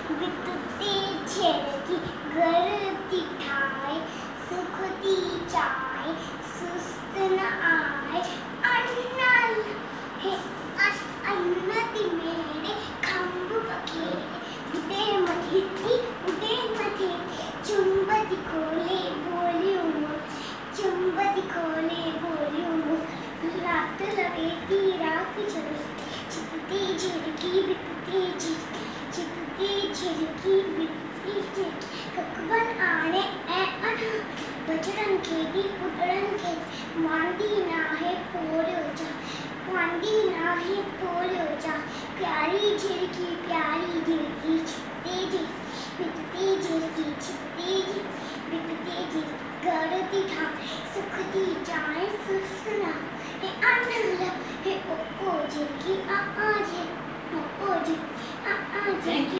बितती झिड़की गरती ठाए सुखती चाय सुस्त न आए अन्नति मेरे खंभ बखेरे उड़े मथे चुंबती खोले बोलियूं रात लवेती राख चले चितती झिड़की ककबन आने ऐ अन बजरन खेदी उड़न के मांदी नाहे पोलो जा प्यारी झिड़की बितती झिड़की गरती ठाए सुखती जाए सुसना हे अनला हे ओ झिड़की आ